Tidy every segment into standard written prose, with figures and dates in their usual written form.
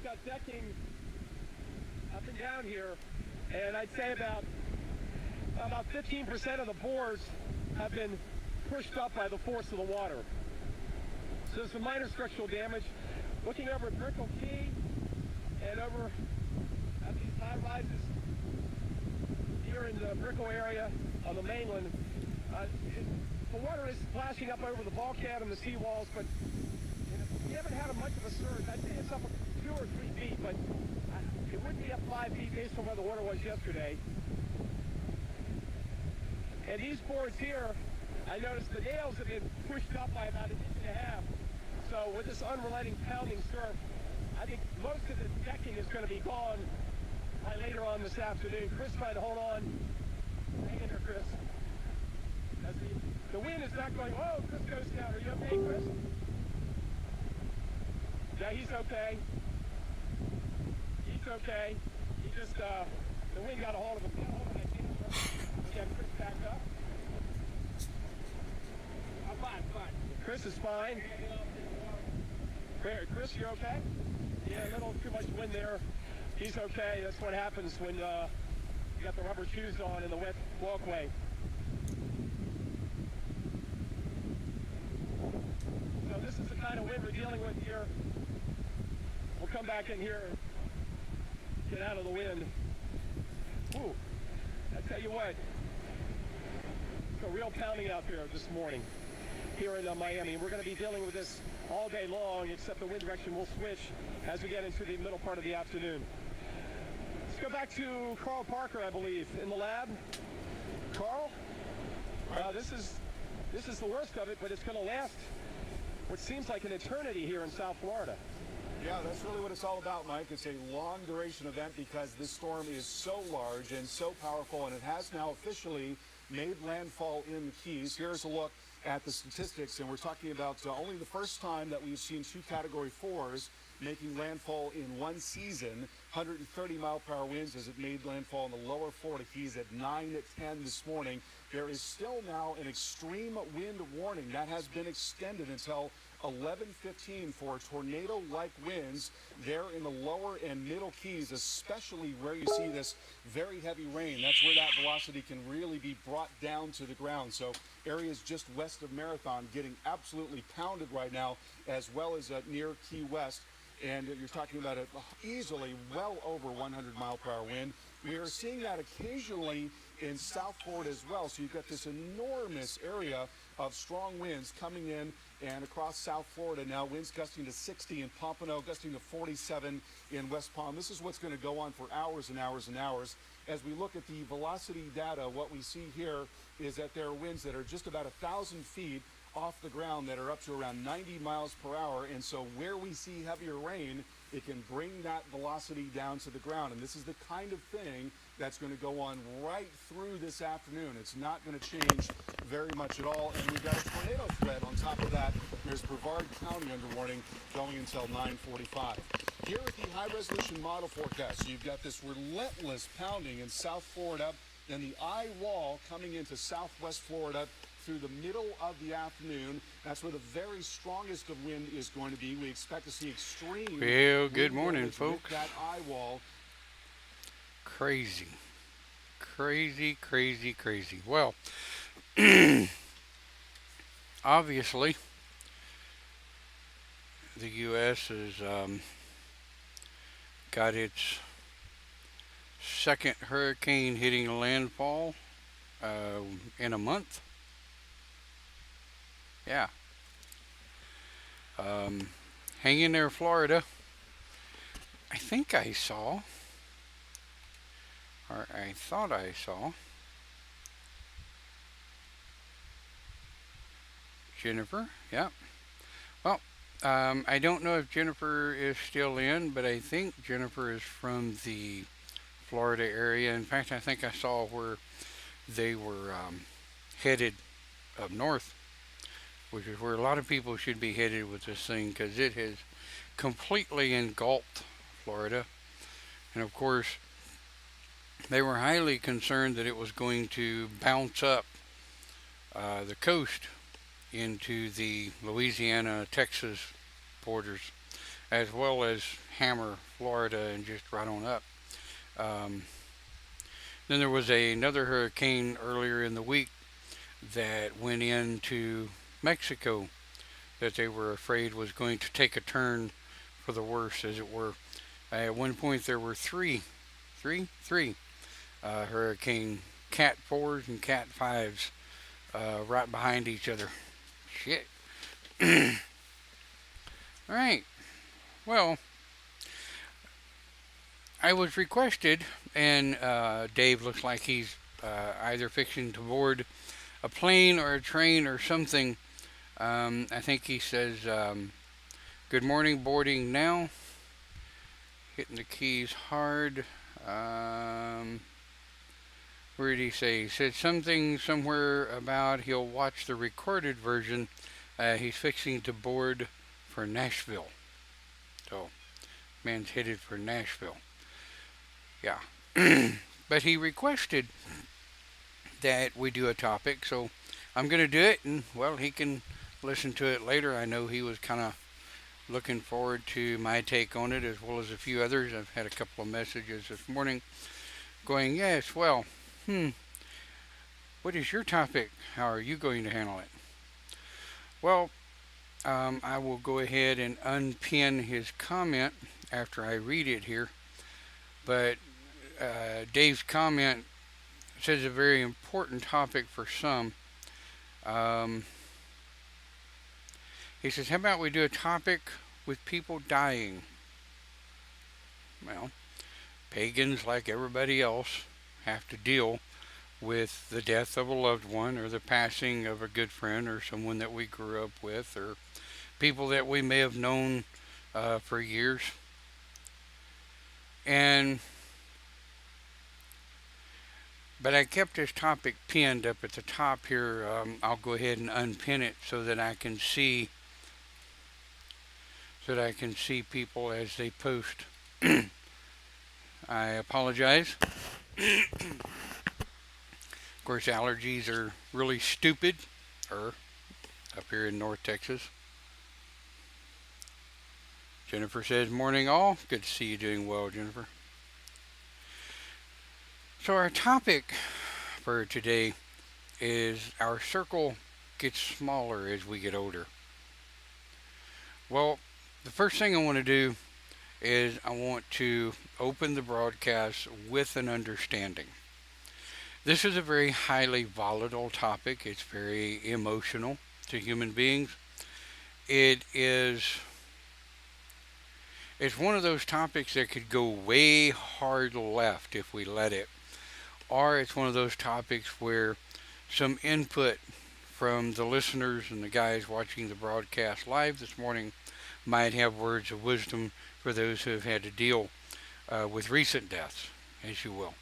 got decking up and down here, and I'd say about 15% of the boards have been pushed up by the force of the water. So there's some minor structural damage. Looking over at Brickell Key and over at these high rises here in the Brickell area on the mainland, the water is splashing up over the bulkhead and the seawalls, but we haven't had much of a surge. I'd say it's up 2 or 3 feet, but it wouldn't be up 5 feet based on where the water was yesterday. And these boards here, I noticed the nails have been pushed up by about 1.5 inches. So with this unrelenting pounding surf, I think most of the decking is going to be gone by later on this afternoon. Chris trying to hold on. Hang in there, Chris. As the wind is not going, oh, Chris goes down. Are you okay, Chris? Yeah, he's okay. He's okay. He just, the wind got a hold of him. Get Chris back up. I'm fine. Chris is fine. Chris, you okay? Yeah, a little too much wind there. He's okay. That's what happens when you got the rubber shoes on in the wet walkway. So this is the kind of wind we're dealing with here. We'll come back in here and get out of the wind. Ooh, I tell you what, it's a real pounding out there this morning here in Miami. We're going to be dealing with this all day long, except the wind direction will switch as we get into the middle part of the afternoon. Let's go back to Carl Parker, I believe, in the lab. Carl, this is the worst of it, but it's going to last what seems like an eternity here in South Florida. Yeah, that's really what it's all about, Mike. It's a long duration event because this storm is so large and so powerful, and it has now officially made landfall in the Keys. Here's a look at the statistics, and we're talking about only the first time that we've seen 2 Category 4s making landfall in one season. 130-mile-per-hour winds as it made landfall in the lower Florida Keys at 9:10 this morning. There is still now an extreme wind warning that has been extended until 11:15 for tornado-like winds there in the lower and middle Keys, especially where you see this very heavy rain. That's where that velocity can really be brought down to the ground. So areas just west of Marathon getting absolutely pounded right now, as well as near Key West. And you're talking about it easily well over 100-mile-per-hour wind. We are seeing that occasionally in South Florida as well. So you've got this enormous area of strong winds coming in and across South Florida now. Winds gusting to 60 in Pompano, gusting to 47 in West Palm. This is what's going to go on for hours and hours and hours. As we look at the velocity data, what we see here is that there are winds that are just about 1,000 feet off the ground that are up to around 90 miles per hour. And so where we see heavier rain, it can bring that velocity down to the ground. And this is the kind of thing that's going to go on right through this afternoon. It's not going to change very much at all. And we've got a tornado threat on top of that. There's Brevard County under warning going until 9:45. Here at the high-resolution model forecast, you've got this relentless pounding in South Florida, then the eye wall coming into southwest Florida through the middle of the afternoon. That's where the very strongest of wind is going to be. We expect to see extreme. Well, good morning, folks. That eye wall. Crazy. Well, obviously, the U.S. has got its second hurricane hitting landfall in a month. Yeah. Hang in there, Florida. I think I saw, or I thought I saw, Jennifer. Yeah. Well, I don't know if Jennifer is still in, but I think Jennifer is from the Florida area. In fact, I think I saw where they were headed up north, which is where a lot of people should be headed with this thing, because it has completely engulfed Florida. And of course, they were highly concerned that it was going to bounce up the coast into the Louisiana-Texas borders. as well as Hammer, Florida, and just right on up. Um, then there was another hurricane earlier in the week that went into Mexico that they were afraid was going to take a turn for the worse, as it were. At one point, there were three Hurricane Cat 4s and Cat 5s right behind each other. Shit. All right. Well, I was requested, and Dave looks like he's either fixing to board a plane or a train or something. I think he says, good morning, boarding now. Hitting the keys hard. Where did he say? He said something somewhere about he'll watch the recorded version. He's fixing to board for Nashville. So, man's headed for Nashville. Yeah. But he requested that we do a topic, so I'm going to do it, and, well, he can listen to it later. I know he was kind of looking forward to my take on it, as well as a few others. I've had a couple of messages this morning going, yes, well, what is your topic? How are you going to handle it? Well, I will go ahead and unpin his comment after I read it here. But Dave's comment says a very important topic for some. He says, how about we do a topic with people dying? Well, pagans, like everybody else, have to deal with the death of a loved one, or the passing of a good friend, or someone that we grew up with, or people that we may have known for years. But I kept this topic pinned up at the top here. I'll go ahead and unpin it so that I can see people as they post. I apologize. Of course, allergies are really stupid up here in North Texas. Jennifer says, morning all. Good to see you doing well, Jennifer. So our topic for today is our circle gets smaller as we get older. Well, the first thing I want to do is I want to open the broadcast with an understanding. This is a very highly volatile topic. It's very emotional to human beings. It's one of those topics that could go way hard left if we let it. Or it's one of those topics where some input from the listeners and the guys watching the broadcast live this morning might have words of wisdom for those who have had to deal with recent deaths, as you will.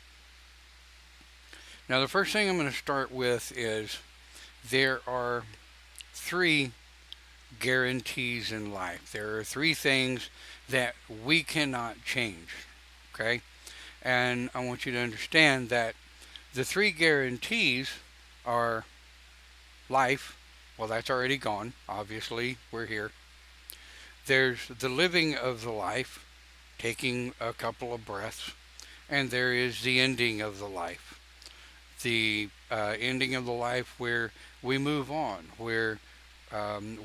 Now, the first thing I'm going to start with is there are 3 guarantees in life. There are 3 things that we cannot change, okay? And I want you to understand that the 3 guarantees are life. Well, that's already gone. Obviously, we're here. There's the living of the life, taking a couple of breaths. And there is the ending of the life. The ending of the life where we move on, where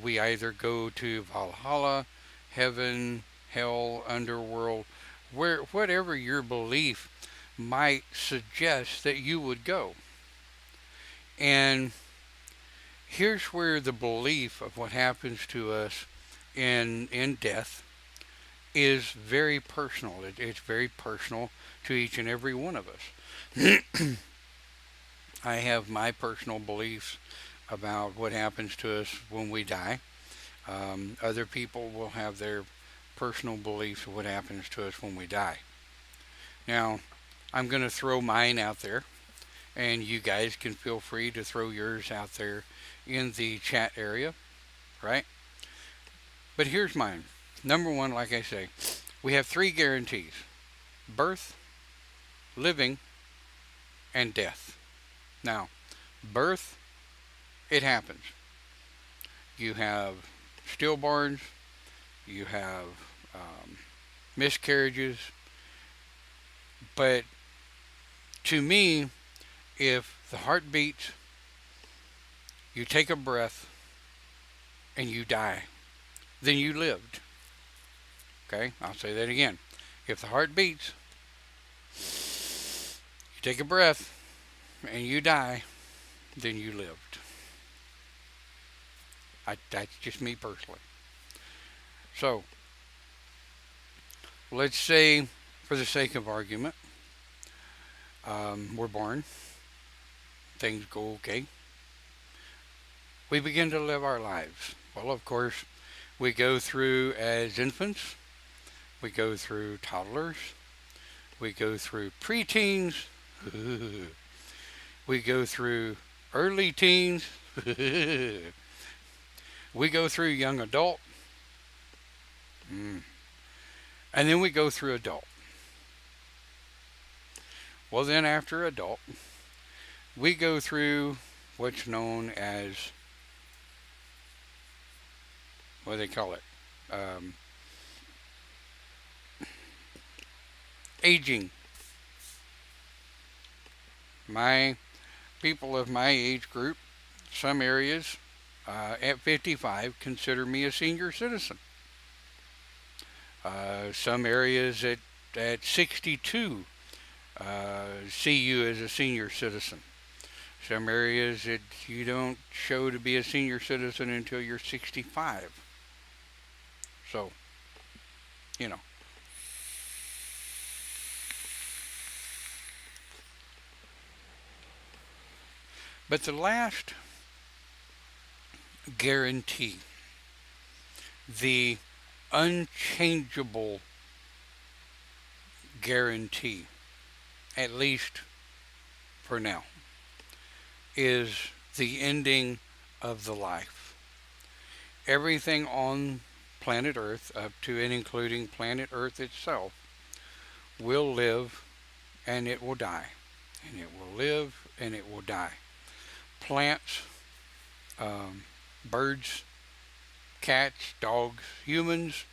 we either go to Valhalla, heaven, hell, underworld, whatever your belief might suggest that you would go. And here's where the belief of what happens to us in death is very personal. It's very personal to each and every one of us. I have my personal beliefs about what happens to us when we die. Other people will have their personal beliefs of what happens to us when we die. Now, I'm going to throw mine out there, and you guys can feel free to throw yours out there in the chat area, right? But here's mine. Number 1, like I say, we have 3 guarantees: birth, living, and death. Now, birth, it happens. You have stillborns, you have miscarriages. But to me, if the heart beats, you take a breath, and you die, then you lived. Okay, I'll say that again. If the heart beats, you take a breath, and you die, then you lived. That's just me personally. So, let's say, for the sake of argument, we're born, things go okay. We begin to live our lives. Well, of course, we go through as infants, we go through toddlers, we go through preteens, we go through early teens, we go through young adult, and then we go through adult. Well, then after adult, we go through what's known as, what do they call it? Aging. My people of my age group, some areas at 55 consider me a senior citizen. Some areas at 62 see you as a senior citizen. Some areas that you don't show to be a senior citizen until you're 65. So, you know. But the last guarantee, the unchangeable guarantee, at least for now, is the ending of the life. Everything on planet Earth, up to and including planet Earth itself, will live and it will die. And it will live and it will die. Plants, birds, cats, dogs, humans,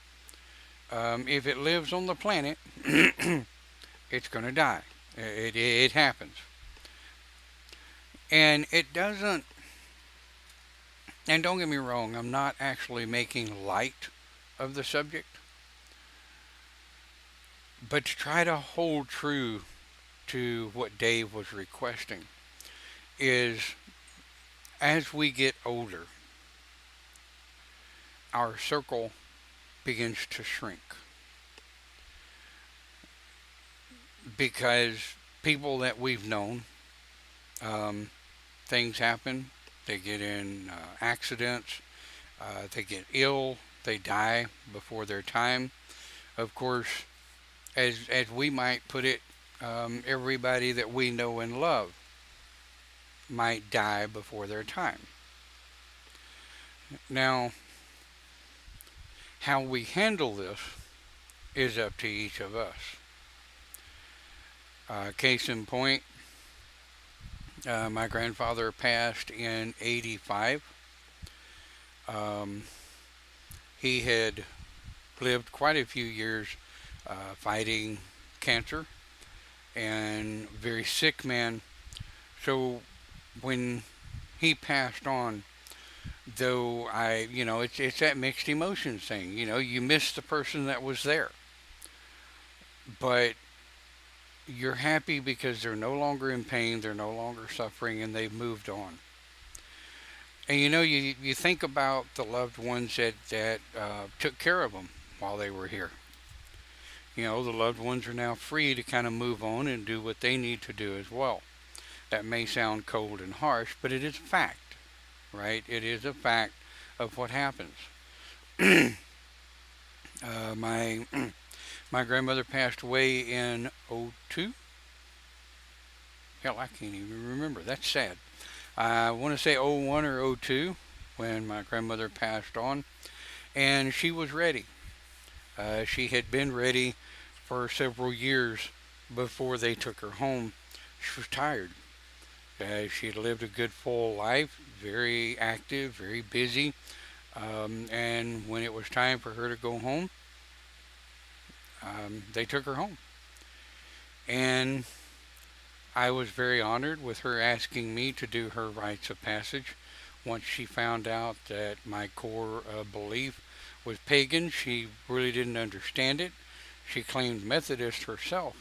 if it lives on the planet, it's going to die. It happens. And it doesn't, and don't get me wrong, I'm not actually making light of the subject, but to try to hold true to what Dave was requesting is, as we get older, our circle begins to shrink. Because people that we've known, things happen, they get in accidents, they get ill, they die before their time. Of course, as we might put it, everybody that we know and love might die before their time. Now, how we handle this is up to each of us. Case in point, my grandfather passed in '85. He had lived quite a few years fighting cancer, and very sick man. So when he passed on, though it's that mixed emotions thing. You miss the person that was there, but you're happy because they're no longer in pain, they're no longer suffering, and they've moved on. And you think about the loved ones that took care of them while they were here. The loved ones are now free to kind of move on and do what they need to do as well. That may sound cold and harsh, but it is a fact, right? It is a fact of what happens. My grandmother passed away in '02. Hell, I can't even remember. That's sad. I want to say '01 or '02 when my grandmother passed on. And she was ready. She had been ready for several years before they took her home. She was tired. She had lived a good full life, very active, very busy. And when it was time for her to go home, they took her home. And I was very honored with her asking me to do her rites of passage. Once she found out that my core belief was pagan, she really didn't understand it. She claimed Methodist herself.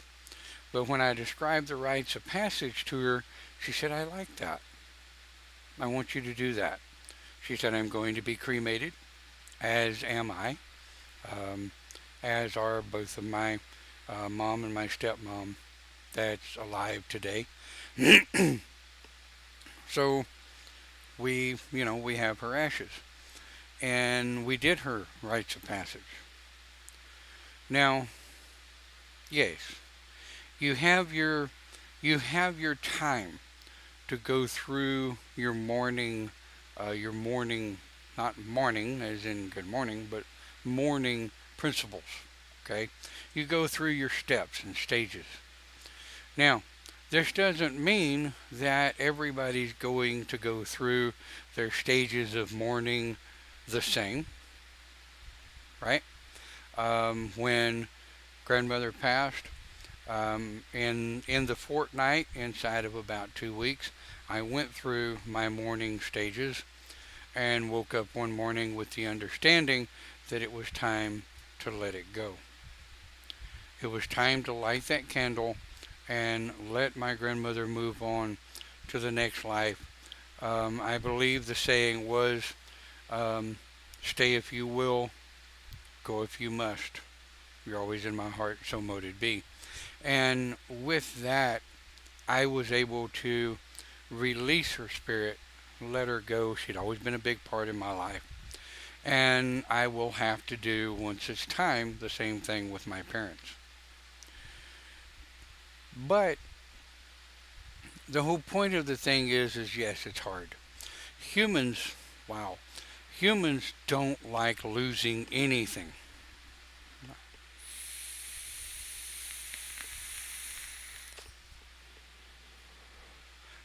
But when I described the rites of passage to her, she said, I like that. I want you to do that. She said, I'm going to be cremated, as am I, as are both of my mom and my stepmom that's alive today. So we have her ashes. And we did her rites of passage. Now, yes, you have your time to go through your morning, not morning as in good morning, but morning principles. Okay, you go through your steps and stages. Now, this doesn't mean that everybody's going to go through their stages of mourning the same, right? When grandmother passed, in the fortnight, inside of about 2 weeks, I went through my mourning stages and woke up one morning with the understanding that it was time to let it go. It was time to light that candle and let my grandmother move on to the next life. I believe the saying was, stay if you will, go if you must. You're always in my heart, so mote it be. And with that, I was able to release her spirit, let her go. She'd always been a big part in my life. And I will have to do, once it's time, the same thing with my parents. But the whole point of the thing is yes, it's hard. Humans, wow, humans don't like losing anything.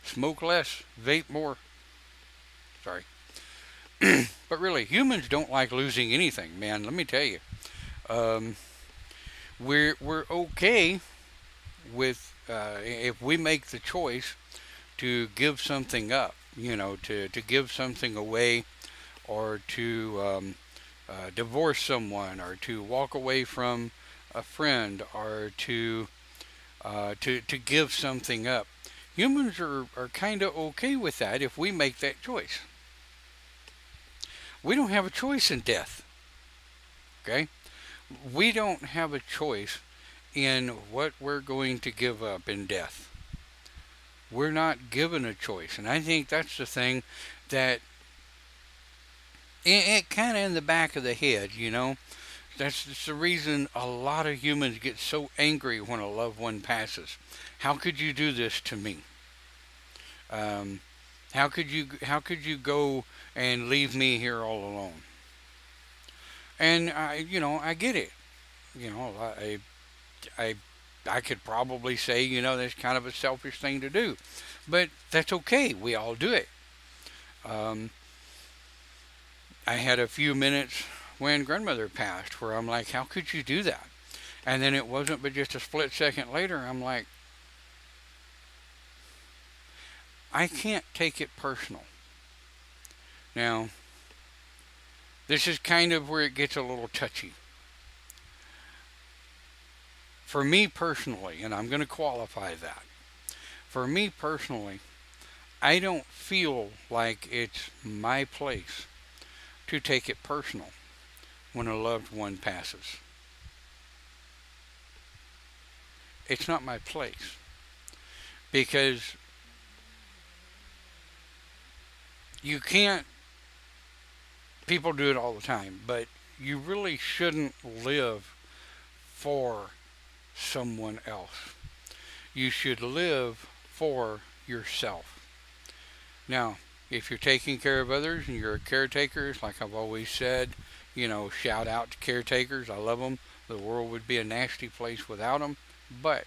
Smoke less, vape more. Sorry. But really, humans don't like losing anything, man. Let me tell you. We're okay with if we make the choice to give something up, to give something away, or to divorce someone, or to walk away from a friend, or to give something up. Humans are kind of okay with that if we make that choice. We don't have a choice in death. Okay? We don't have a choice in what we're going to give up in death. We're not given a choice. And I think that's the thing that it kind of in the back of the head, That's the reason a lot of humans get so angry when a loved one passes. How could you do this to me? How could you go and leave me here all alone? And I get it. I could probably say, that's kind of a selfish thing to do, but that's okay. We all do it. I had a few minutes when grandmother passed where I'm like, how could you do that? And then it wasn't but just a split second later, I'm like, I can't take it personal. Now, this is kind of where it gets a little touchy. For me personally, and I'm going to qualify that, for me personally, I don't feel like it's my place to take it personal when a loved one passes. It's not my place. Because you can't, people do it all the time, but you really shouldn't live for someone else. You should live for yourself. Now, if you're taking care of others and you're a caretaker, like I've always said, shout out to caretakers. I love them. The world would be a nasty place without them. But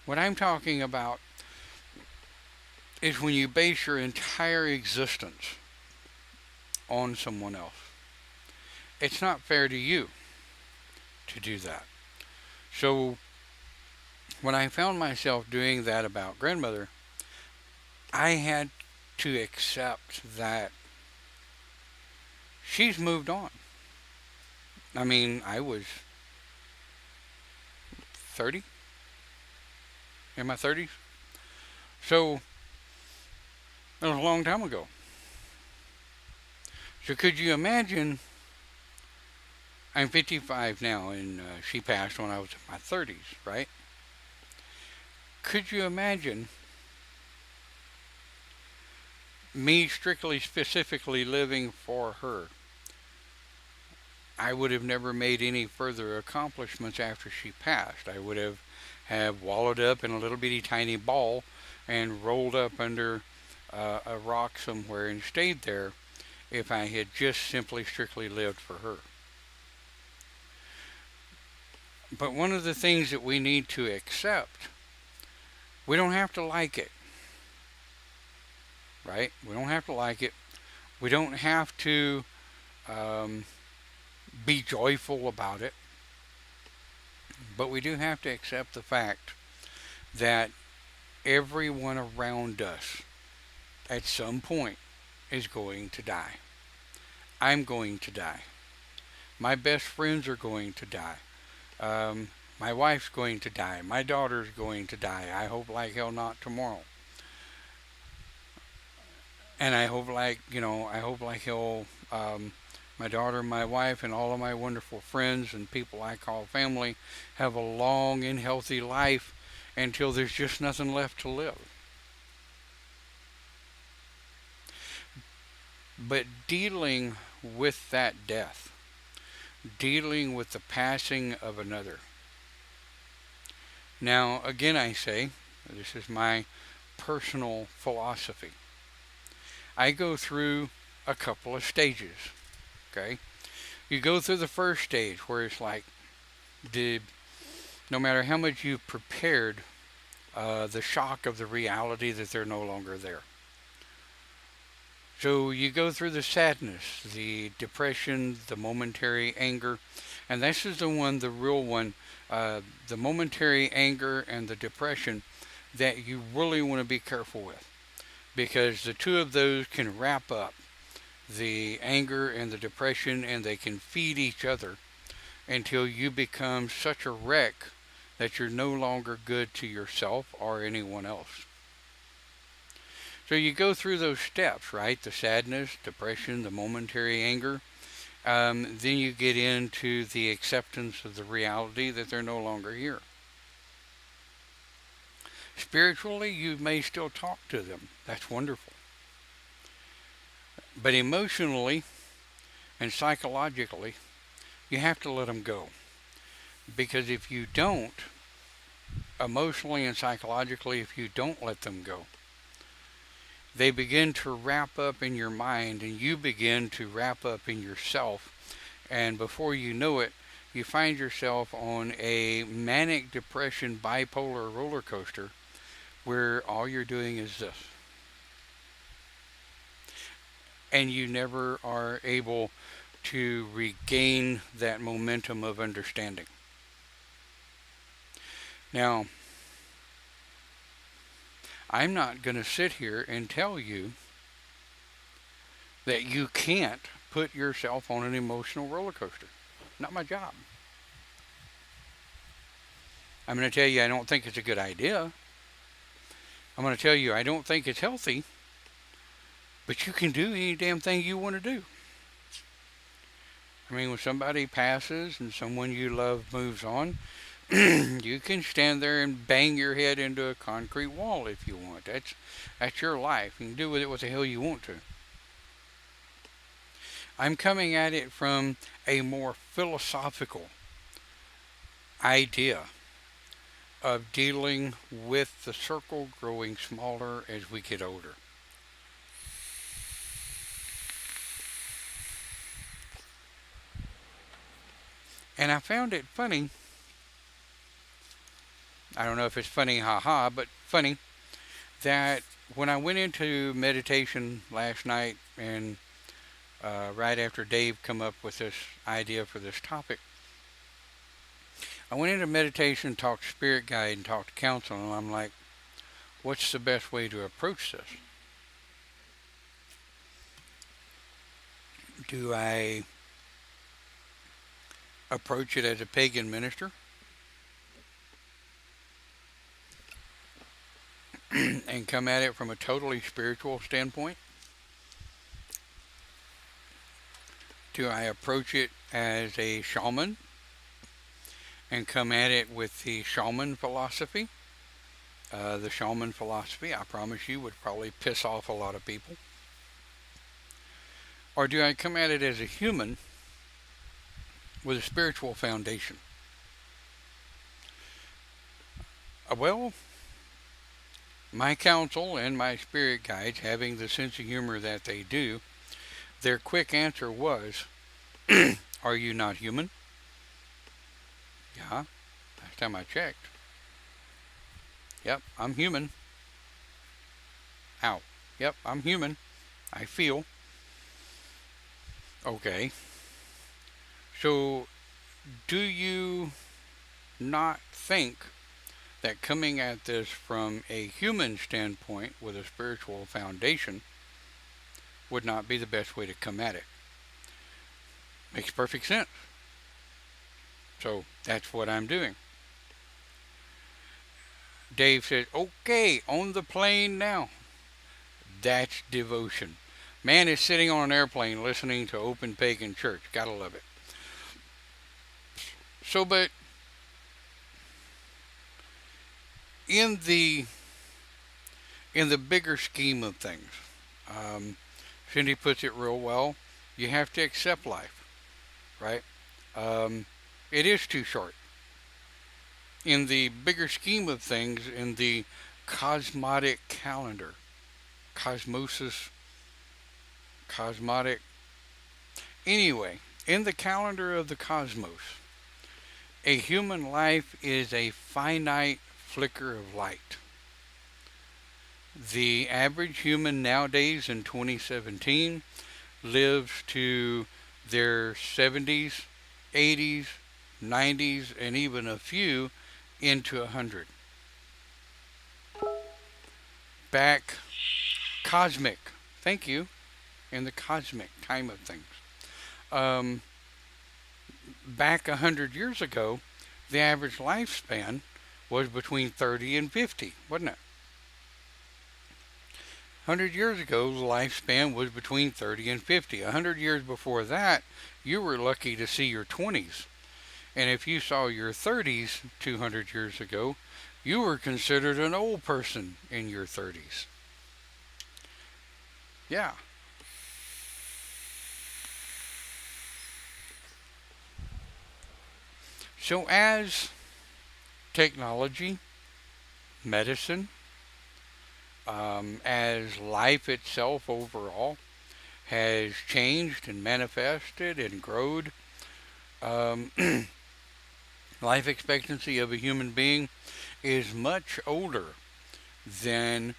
what I'm talking about is when you base your entire existence on someone else. It's not fair to you to do that. So when I found myself doing that about grandmother, I had to accept that she's moved on. I mean, I was 30 in my 30s. So that was a long time ago. So could you imagine? I'm 55 now, and she passed when I was in my 30s, right? Could you imagine me strictly, specifically living for her? I would have never made any further accomplishments after she passed. I would have wallowed up in a little bitty tiny ball and rolled up under a rock somewhere and stayed there if I had just simply strictly lived for her. But one of the things that we need to accept, we don't have to like it, right? We don't have to like it. We don't have to um, be joyful about it. But we do have to accept the fact that everyone around us at some point is going to die. I'm going to die. My best friends are going to die. My wife's going to die. My daughter's going to die. I hope like hell not tomorrow. And I hope like hell, my daughter, my wife, and all of my wonderful friends and people I call family have a long and healthy life until there's just nothing left to live. But dealing with that death, dealing with the passing of another. Now, again, I say, this is my personal philosophy. I go through a couple of stages, okay? You go through the first stage where it's like, no matter how much you've prepared, the shock of the reality that they're no longer there. So you go through the sadness, the depression, the momentary anger, and this is the real one, the momentary anger and the depression that you really want to be careful with, because the two of those can wrap up the anger and the depression, and they can feed each other until you become such a wreck that you're no longer good to yourself or anyone else. So you go through those steps, right? The sadness, depression, the momentary anger. Then you get into the acceptance of the reality that they're no longer here. Spiritually, you may still talk to them. That's wonderful. But emotionally and psychologically, you have to let them go. Because if you don't, emotionally and psychologically, if you don't let them go, they begin to wrap up in your mind, and you begin to wrap up in yourself. And before you know it, you find yourself on a manic depression bipolar roller coaster where all you're doing is this. And you never are able to regain that momentum of understanding. Now, I'm not going to sit here and tell you that you can't put yourself on an emotional roller coaster. Not my job. I'm going to tell you I don't think it's a good idea. I'm going to tell you I don't think it's healthy. But you can do any damn thing you want to do. I mean, when somebody passes and someone you love moves on, you can stand there and bang your head into a concrete wall if you want. That's your life. You can do with it what the hell you want to. I'm coming at it from a more philosophical idea of dealing with the circle growing smaller as we get older. And I found it funny. I don't know if it's funny, haha, but funny that when I went into meditation last night and right after Dave come up with this idea for this topic, I went into meditation, talked to spirit guide, and talked to counsel, and I'm like, what's the best way to approach this? Do I approach it as a pagan minister and come at it from a totally spiritual standpoint? Do I approach it as a shaman and come at it with the shaman philosophy? The shaman philosophy, I promise you, would probably piss off a lot of people. Or do I come at it as a human with a spiritual foundation? Well, my counsel and my spirit guides, having the sense of humor that they do, their quick answer was, are you not human? Yeah, last time I checked. Yep, I'm human. Ow. Yep, I'm human. I feel. Okay. So, do you not think that coming at this from a human standpoint with a spiritual foundation would not be the best way to come at it? Makes perfect sense. So, that's what I'm doing. Dave said, okay, on the plane now. That's devotion. Man is sitting on an airplane listening to Open Pagan Church. Gotta love it. So, but in the bigger scheme of things, Cindy puts it real well. You have to accept life, right? It is too short. In the bigger scheme of things, in the cosmotic calendar, cosmosis, cosmotic. Anyway, in the calendar of the cosmos, a human life is a finite flicker of light. The average human nowadays in 2017 lives to their 70s, 80s, 90s, and even a few into 100. Back cosmic, thank you, in the cosmic time of things. Back 100 years ago, the average lifespan was between 30 and 50, wasn't it? 100 years ago, the lifespan was between 30 and 50. 100 years before that, you were lucky to see your 20s. And if you saw your 30s 200 years ago, you were considered an old person in your 30s. Yeah. So as technology, medicine, as life itself overall has changed and manifested and grown, life expectancy of a human being is much older than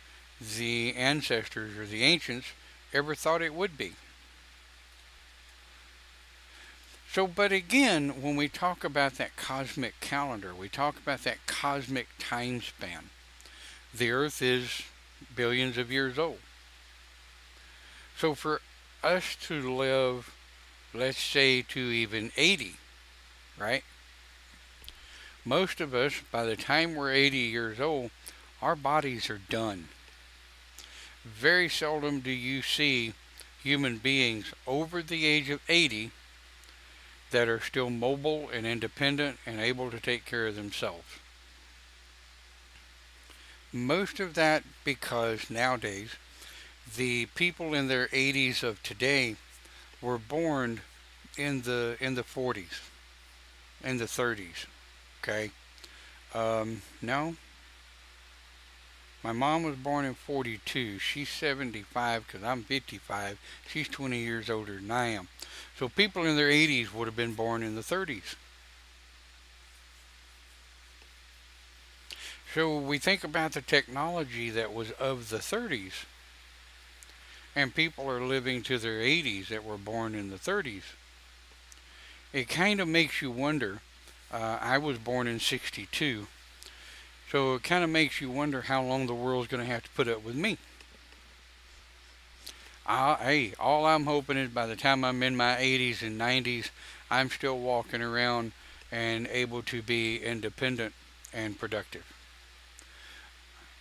the ancestors or the ancients ever thought it would be. So, but again, when we talk about that cosmic calendar, we talk about that cosmic time span. The Earth is billions of years old. So for us to live, let's say, to even 80, right? Most of us, by the time we're 80 years old, our bodies are done. Very seldom do you see human beings over the age of 80 that are still mobile and independent and able to take care of themselves. Most of that because nowadays the people in their 80s of today were born in the 40s, in the 30s. Okay, no. My mom was born in 42. She's 75 because I'm 55. She's 20 years older than I am. So people in their 80s would have been born in the 30s. So we think about the technology that was of the 30s, and people are living to their 80s that were born in the 30s. It kind of makes you wonder, I was born in 62. So it kind of makes you wonder how long the world's going to have to put up with me. Hey, all I'm hoping is by the time I'm in my 80s and 90s, I'm still walking around and able to be independent and productive.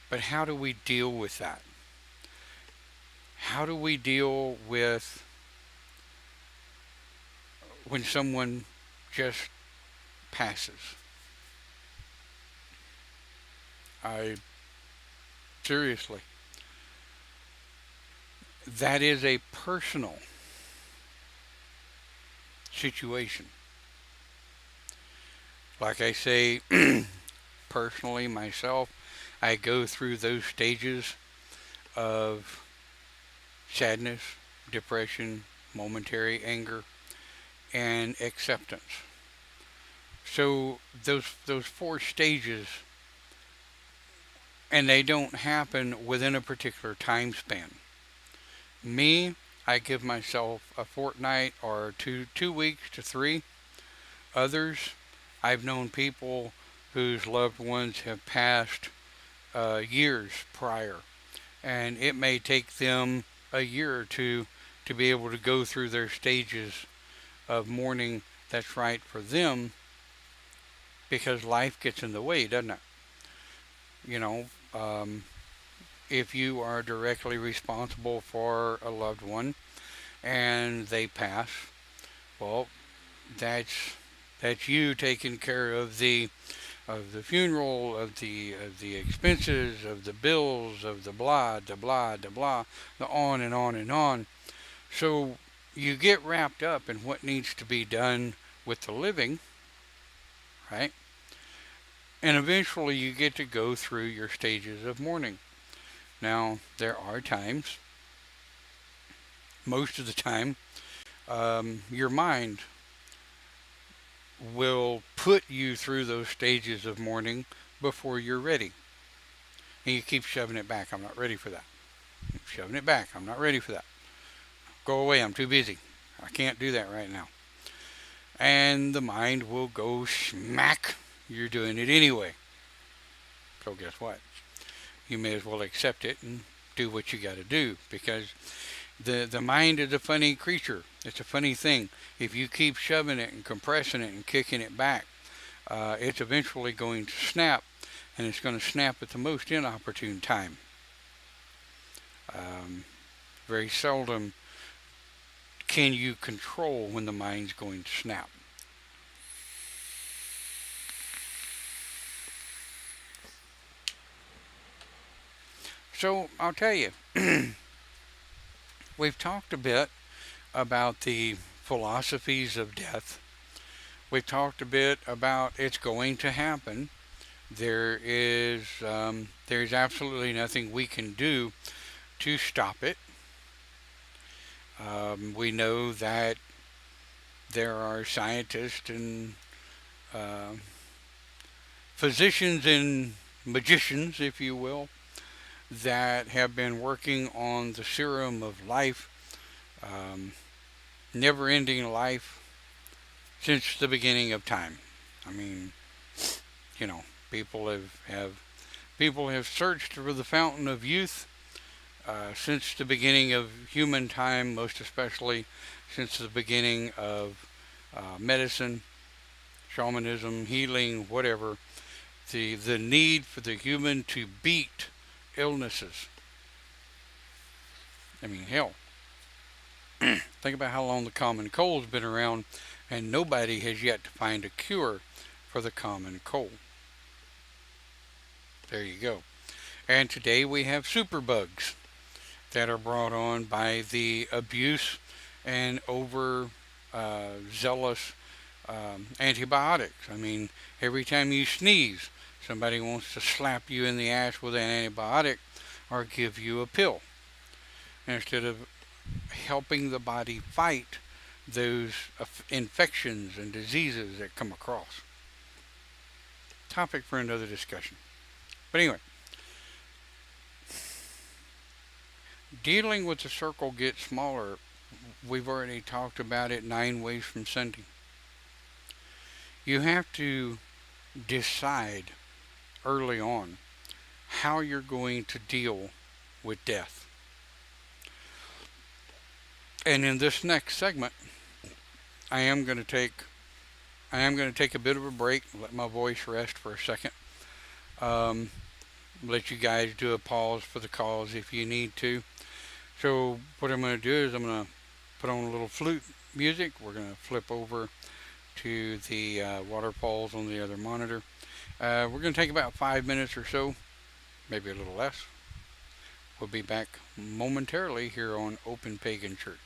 But how do we deal with that? How do we deal with when someone just passes? I seriously, that is a personal situation. Like I say, personally, myself, I go through those stages of sadness, depression, momentary anger, and acceptance. So those four stages, and they don't happen within a particular time span. Me, I give myself a fortnight or 2 weeks to three. Others, I've known people whose loved ones have passed years prior, and it may take them a year or two to be able to go through their stages of mourning that's right for them, because life gets in the way, doesn't it? You know, if you are directly responsible for a loved one and they pass, well, that's you taking care of the funeral, of the expenses, of the bills, of the blah, the blah, the blah, the on and on and on. So you get wrapped up in what needs to be done with the living, right? And eventually you get to go through your stages of mourning. Now, there are times, most of the time, your mind will put you through those stages of mourning before you're ready. And you keep shoving it back. I'm not ready for that. Shoving it back. I'm not ready for that. Go away. I'm too busy. I can't do that right now. And the mind will go smack. You're doing it anyway. So guess what? You may as well accept it and do what you got to do, because the mind is a funny creature. It's a funny thing. If you keep shoving it and compressing it and kicking it back, it's eventually going to snap, and it's going to snap at the most inopportune time. Very seldom can you control when the mind's going to snap. So I'll tell you, we've talked a bit about the philosophies of death. We've talked a bit about it's going to happen. There's absolutely nothing we can do to stop it. We know that there are scientists and physicians and magicians, if you will, that have been working on the serum of life, never-ending life, since the beginning of time. I mean, you know, people have searched for the fountain of youth since the beginning of human time, most especially since the beginning of medicine, shamanism, healing, whatever. The need for the human to beat illnesses. I mean, hell, think about how long the common cold's been around, and nobody has yet to find a cure for the common cold. There you go. And today we have superbugs that are brought on by the abuse and over zealous antibiotics. I mean, every time you sneeze, somebody wants to slap you in the ass with an antibiotic or give you a pill, instead of helping the body fight those infections and diseases that come across. Topic for another discussion. But anyway, dealing with the circle gets smaller. We've already talked about it 9 ways from Sunday. You have to decide early on how you're going to deal with death. And in this next segment, I am going to take a bit of a break, let my voice rest for a second. Um, Let you guys do a pause for the cause if you need to. So what I'm going to do is I'm going to put on a little flute music. We're going to flip over to the waterfalls on the other monitor. We're going to take about 5 minutes or so, maybe a little less. We'll be back momentarily here on Open Pagan Church.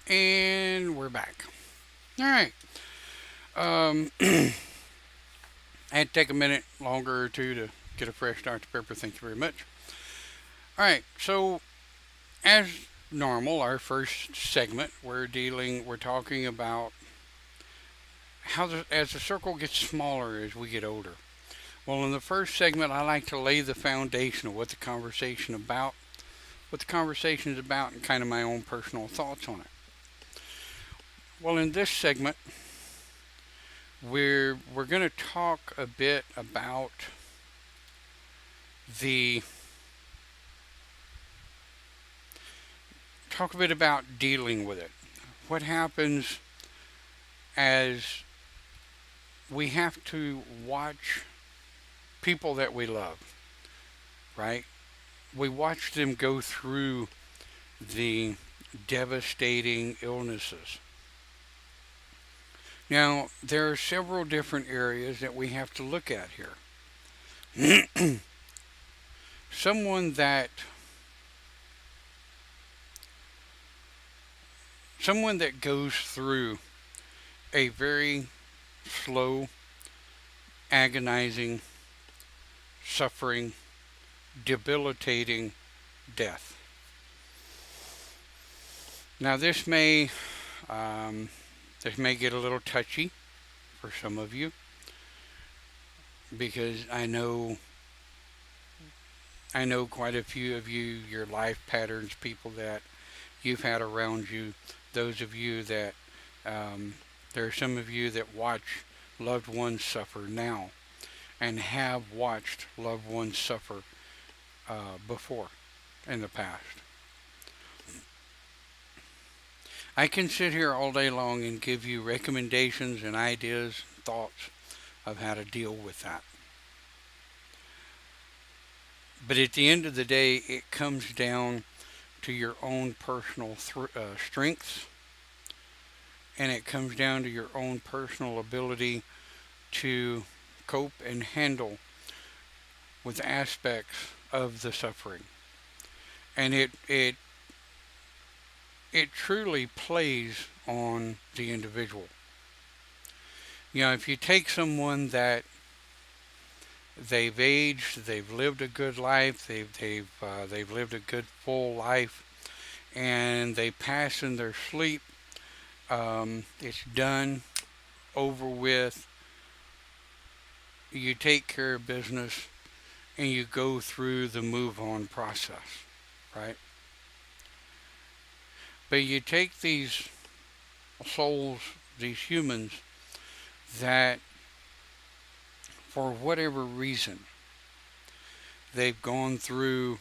And we're back. All right. I had to take a minute longer or two to get a fresh Dr. Pepper. Thank you very much. All right. So, as normal, our first segment, we're talking about as the circle gets smaller as we get older. Well, in the first segment, I like to lay the foundation of what the conversation is about, and kind of my own personal thoughts on it. Well, in this segment, we're going to talk a bit about dealing with it. What happens as we have to watch people that we love, right? We watch them go through the devastating illnesses. Now, there are several different areas that we have to look at here. Someone that goes through a very slow, agonizing, suffering, debilitating death. Now, this may get a little touchy for some of you, because I know quite a few of you, your life patterns, people that you've had around you, those of you that, there are some of you that watch loved ones suffer now and have watched loved ones suffer before in the past. I can sit here all day long and give you recommendations and ideas, thoughts of how to deal with that. But at the end of the day, it comes down to your own personal strengths, and it comes down to your own personal ability to cope and handle with aspects of the suffering. And it truly plays on the individual. You know, if you take someone that they've aged, they've lived a good life, they've lived a good full life, and they pass in their sleep, it's done, over with. You take care of business, and you go through the move on process, right? But you take these souls, these humans, that for whatever reason they've gone through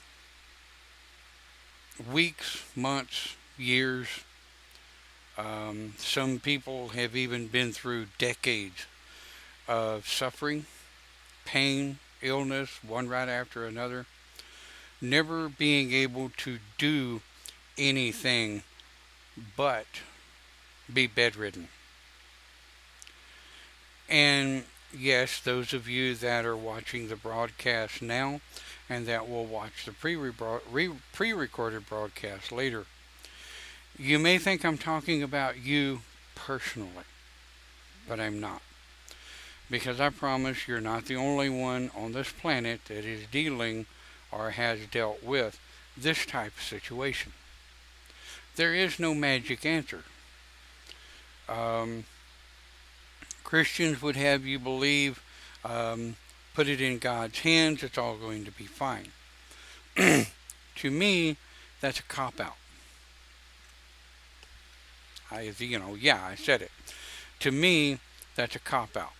weeks, months, years. Some people have even been through decades of suffering, pain, illness, one right after another, never being able to do anything but be bedridden. And yes, those of you that are watching the broadcast now and that will watch the pre-recorded broadcast later, you may think I'm talking about you personally, but I'm not. Because I promise you're not the only one on this planet that is dealing or has dealt with this type of situation. There is no magic answer. Christians would have you believe, put it in God's hands, it's all going to be fine. To me, that's a cop-out. I said it. To me, that's a cop-out.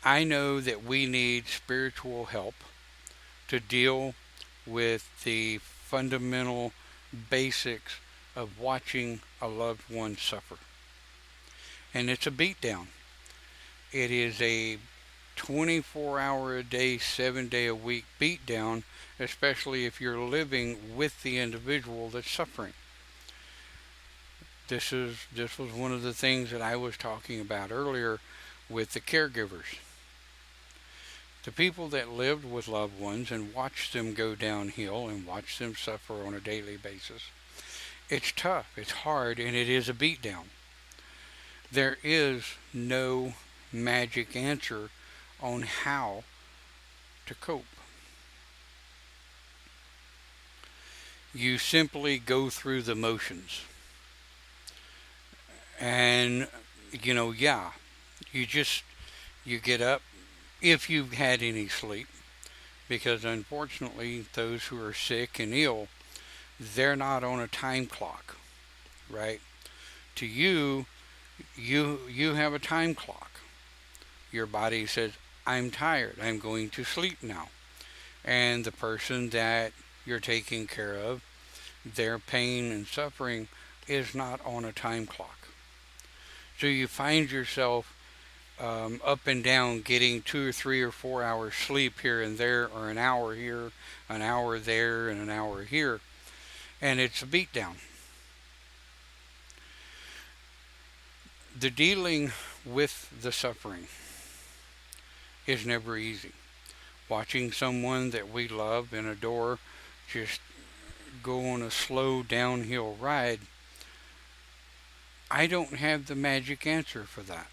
I know that we need spiritual help to deal with the fundamental basics of watching a loved one suffer. And it's a beatdown. It is a 24-hour-a-day, 7-day-a-week beatdown, especially if you're living with the individual that's suffering. This was one of the things that I was talking about earlier with the caregivers. The people that lived with loved ones and watched them go downhill and watched them suffer on a daily basis. It's tough, it's hard, and it is a beatdown. There is no magic answer on how to cope. You simply go through the motions. And, yeah, you get up if you've had any sleep. Because unfortunately, those who are sick and ill, they're not on a time clock, right? To you, you have a time clock. Your body says, I'm tired, I'm going to sleep now. And the person that you're taking care of, their pain and suffering is not on a time clock. So you find yourself up and down getting 2 or 3 or 4 hours sleep here and there, or an hour here, an hour there, and an hour here. And it's a beatdown. The dealing with the suffering is never easy. Watching someone that we love and adore just go on a slow downhill ride, I don't have the magic answer for that.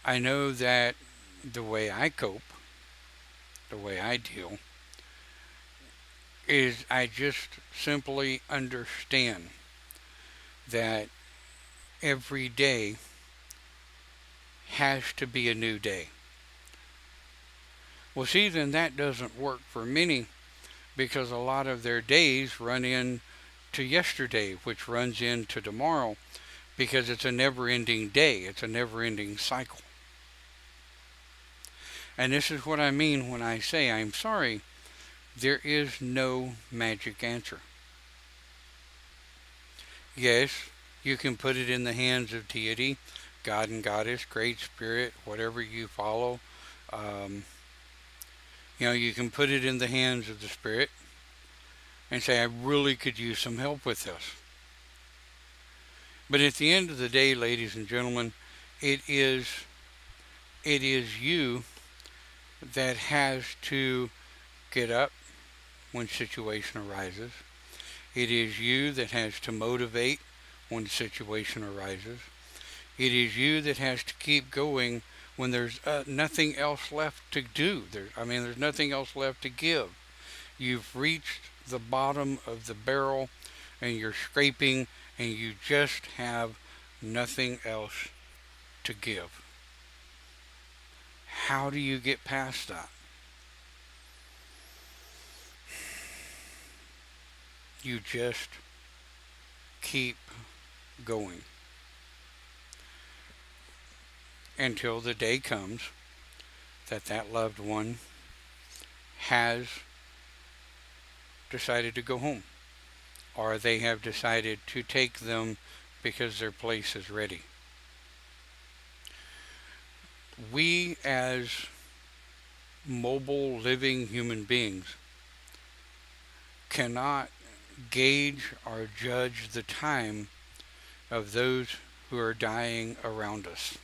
I know that the way I cope, the way I deal, is I just simply understand that every day has to be a new day. Well, see, then that doesn't work for many, because a lot of their days run into yesterday, which runs into tomorrow, because it's a never-ending day. It's a never-ending cycle. And this is what I mean when I say, I'm sorry, there is no magic answer. Yes, you can put it in the hands of deity, God and Goddess, Great Spirit, whatever you follow. You can put it in the hands of the Spirit and say, I really could use some help with this. But at the end of the day, ladies and gentlemen, it is you that has to get up when situation arises. It is you that has to motivate when situation arises. It is you that has to keep going when there's nothing else left to do. There's nothing else left to give. You've reached the bottom of the barrel and you're scraping and you just have nothing else to give. How do you get past that? You just keep going until the day comes that loved one has decided to go home, or they have decided to take them because their place is ready. We, as mobile living human beings, cannot gauge or judge the time of those who are dying around us.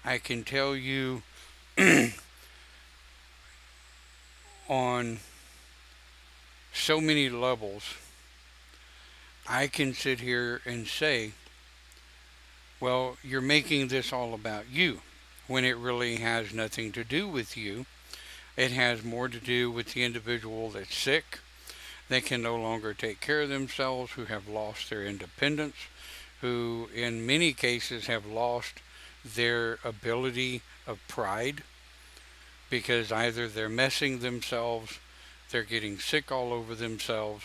I can tell you on so many levels, I can sit here and say, well, you're making this all about you, when it really has nothing to do with you. It has more to do with the individual that's sick, that can no longer take care of themselves, who have lost their independence, who in many cases have lost their ability of pride, because either they're messing themselves, they're getting sick all over themselves,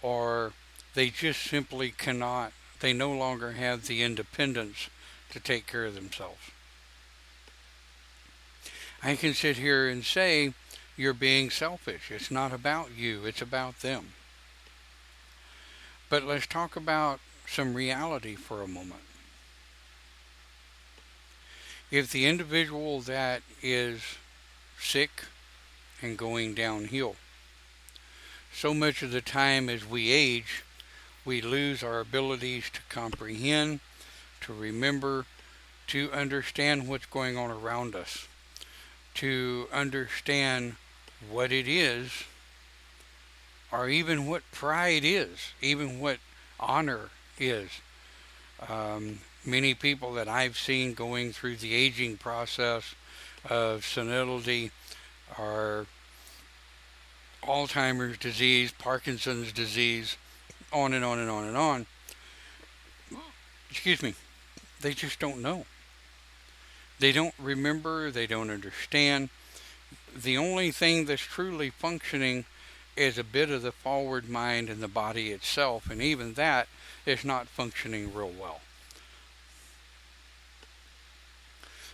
or they just simply cannot, they no longer have the independence to take care of themselves. I can sit here and say, you're being selfish. It's not about you, it's about them. But let's talk about some reality for a moment. If the individual that is sick and going downhill so much of the time as we age, we lose our abilities to comprehend, to remember, to understand what's going on around us, to understand what it is, or even what pride is, even what honor is. Many people that I've seen going through the aging process of senility are Alzheimer's disease, Parkinson's disease, on and on and on and on. Excuse me. They just don't know. They don't remember. They don't understand. The only thing that's truly functioning is a bit of the forward mind and the body itself, and even that is not functioning real well.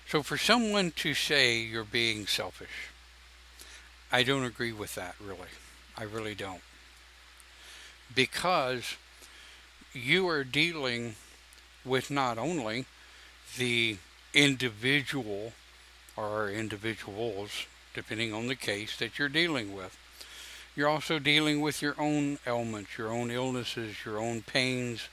So for someone to say you're being selfish, I don't agree with that, really. I really don't. Because you are dealing with not only the individual or individuals, depending on the case that you're dealing with, you're also dealing with your own ailments, your own illnesses, your own pains,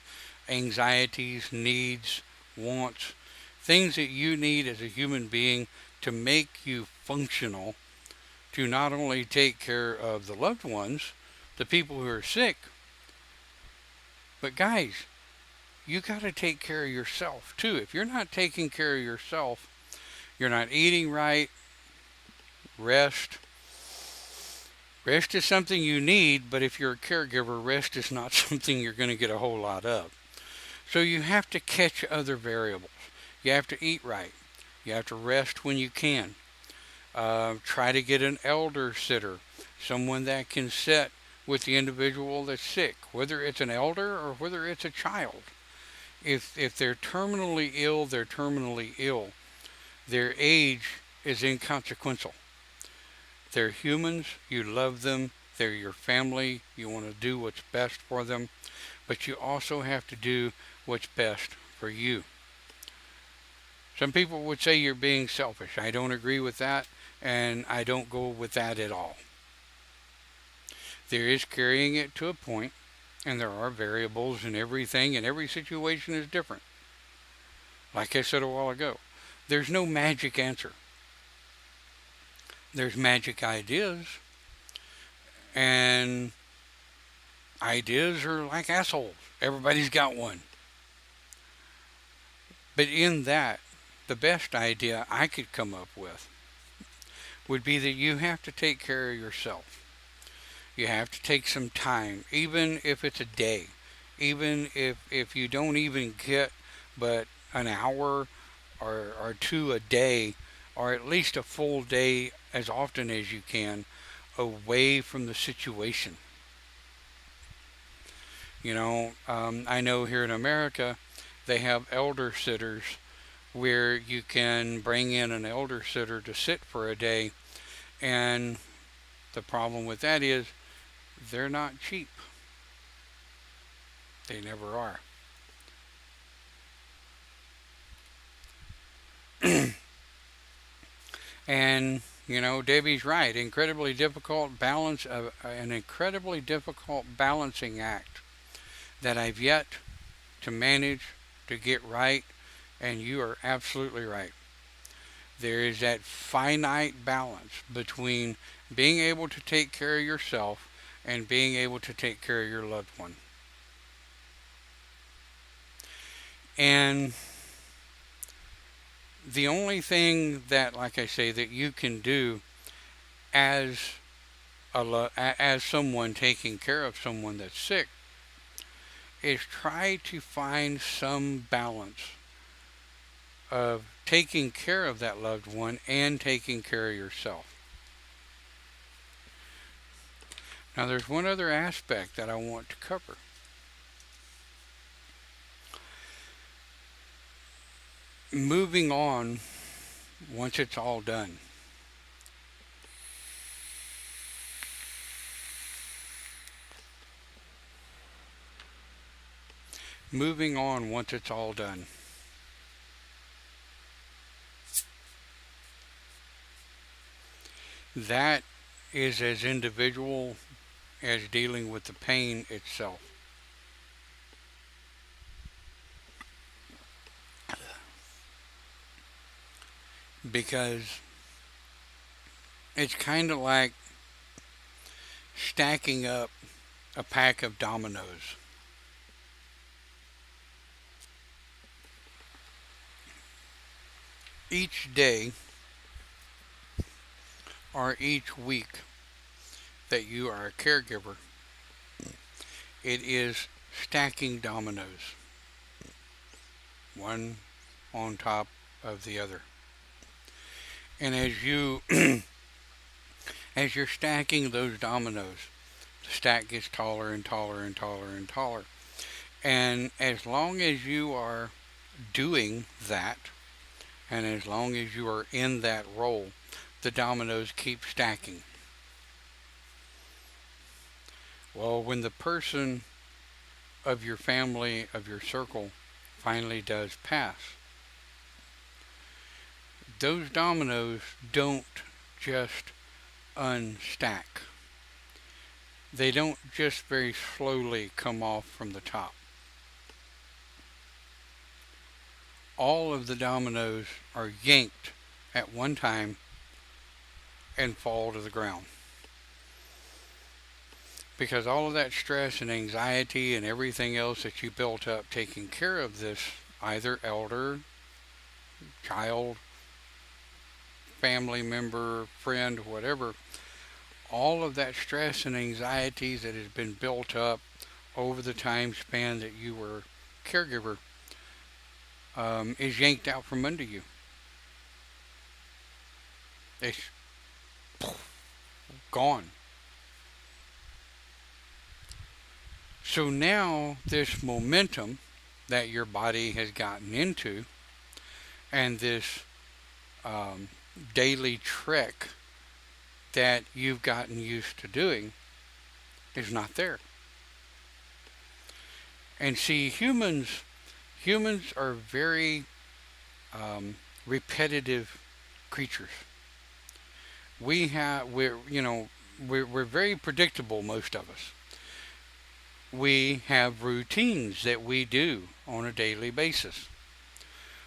anxieties, needs, wants, things that you need as a human being to make you functional, to not only take care of the loved ones, the people who are sick, but guys, you got to take care of yourself too. If you're not taking care of yourself, you're not eating right. Rest is something you need, but if you're a caregiver, rest is not something you're going to get a whole lot of. So you have to catch other variables. You have to eat right. You have to rest when you can. Try to get an elder sitter, someone that can sit with the individual that's sick, whether it's an elder or whether it's a child. If they're terminally ill, they're terminally ill. Their age is inconsequential. They're humans, you love them, they're your family, you want to do what's best for them, but you also have to do what's best for you. Some people would say you're being selfish. I don't agree with that, and I don't go with that at all. There is carrying it to a point, and there are variables in everything, and every situation is different. Like I said a while ago, there's no magic answer. There's magic ideas, and ideas are like assholes. Everybody's got one. But in that, the best idea I could come up with would be that you have to take care of yourself. You have to take some time, even if it's a day, even if you don't even get but an hour or two a day, or at least a full day as often as you can, away from the situation. I know here in America, they have elder sitters where you can bring in an elder sitter to sit for a day, and the problem with that is they're not cheap. They never are. And Debbie's right. Incredibly difficult balance of an incredibly difficult balancing act that I've yet to manage to get right. And you are absolutely right. There is that finite balance between being able to take care of yourself and being able to take care of your loved one. And the only thing that, like I say, that you can do as someone taking care of someone that's sick is try to find some balance of taking care of that loved one and taking care of yourself. Now, there's one other aspect that I want to cover. Moving on once it's all done. Moving on once it's all done. That is as individual as dealing with the pain itself. Because it's kind of like stacking up a pack of dominoes. Each day or each week that you are a caregiver, it is stacking dominoes, one on top of the other. And as you're stacking those dominoes, the stack gets taller and taller and taller and taller. And as long as you are doing that, and as long as you are in that role, the dominoes keep stacking. Well, when the person of your family, of your circle, finally does pass, those dominoes don't just unstack. They don't just very slowly come off from the top. All of the dominoes are yanked at one time and fall to the ground. Because all of that stress and anxiety and everything else that you built up taking care of this either elder, child, family member, friend, whatever, all of that stress and anxieties that has been built up over the time span that you were caregiver is yanked out from under you. It's gone. So now this momentum that your body has gotten into and this daily trek that you've gotten used to doing is not there. And see, humans are very repetitive creatures. We're very predictable, most of us. We have routines that we do on a daily basis.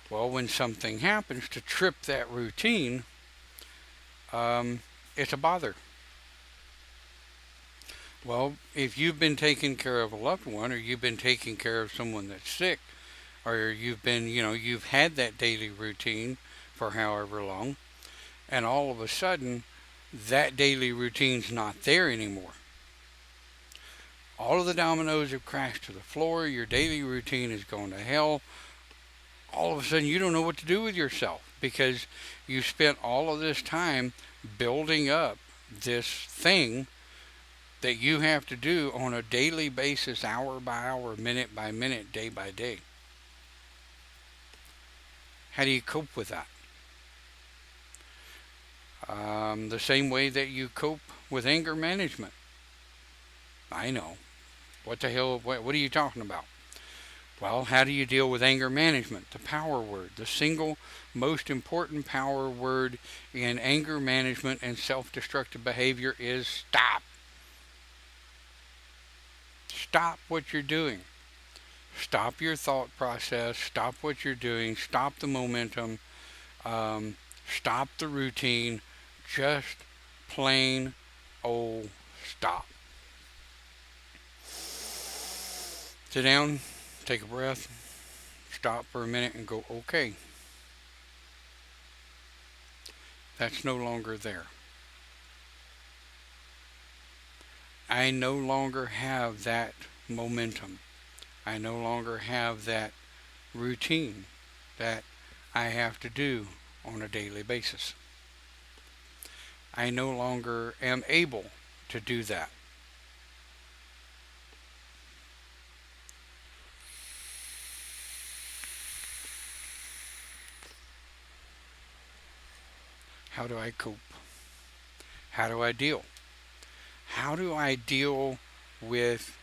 Well, when something happens to trip that routine, it's a bother. Well, if you've been taking care of a loved one, or you've been taking care of someone that's sick, or you've had that daily routine for however long, and all of a sudden, that daily routine's not there anymore. All of the dominoes have crashed to the floor. Your daily routine is going to hell. All of a sudden, you don't know what to do with yourself because you spent all of this time building up this thing that you have to do on a daily basis, hour by hour, minute by minute, day by day. How do you cope with that? The same way that you cope with anger management. I know. What the hell, what are you talking about? Well, how do you deal with anger management? The power word. The single most important power word in anger management and self-destructive behavior is stop. Stop what you're doing. Stop your thought process. Stop what you're doing. Stop the momentum. Stop the routine. Just plain old stop. Sit down, take a breath, stop for a minute and go, okay. That's no longer there. I no longer have that momentum. I no longer have that routine that I have to do on a daily basis. I no longer am able to do that. How do I cope? How do I deal? How do I deal with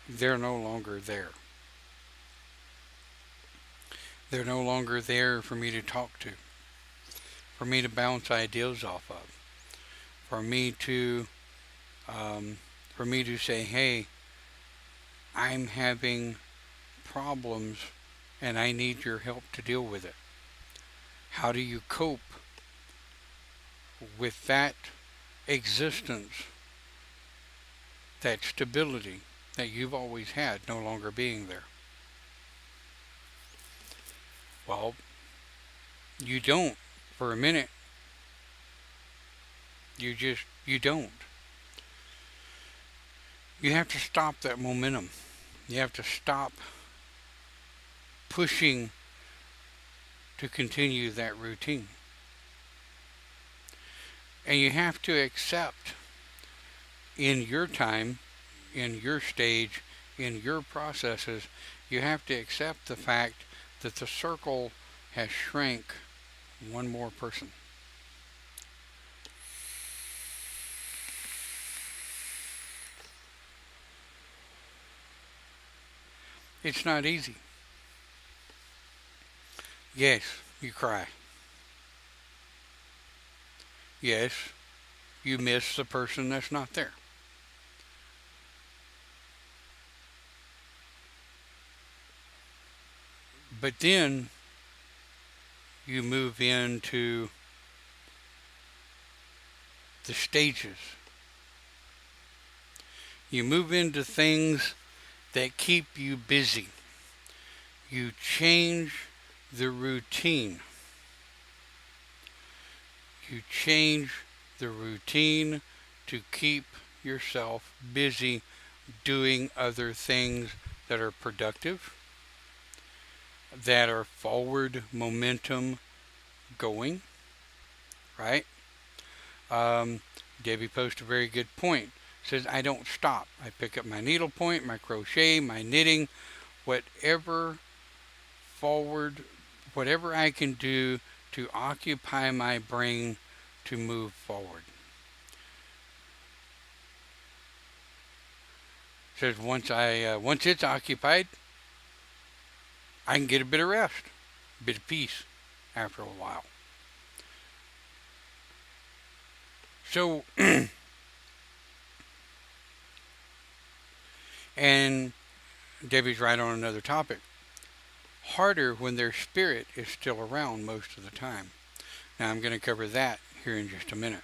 they're no longer there? They're no longer there for me to talk to, for me to bounce ideas off of, for me to for me to say, hey, I'm having problems and I need your help to deal with it. How do you cope with that existence, that stability that you've always had no longer being there? Well, you don't for a minute. You don't. You have to stop that momentum. You have to stop pushing to continue that routine. And you have to accept in your time, in your stage, in your processes, you have to accept the fact that the circle has shrank one more person. It's not easy. Yes, you cry. Yes, you miss the person that's not there. But then you move into the stages. You move into things that keep you busy. You change the routine. You change the routine to keep yourself busy doing other things that are productive, that are forward momentum going, right? Debbie posted a very good point. Says, I don't stop. I pick up my needlepoint, my crochet, my knitting, whatever forward, whatever I can do to occupy my brain to move forward. Says once it's occupied, I can get a bit of rest, a bit of peace after a while. So, and Debbie's right on another topic. Harder when their spirit is still around most of the time. Now I'm going to cover that here in just a minute.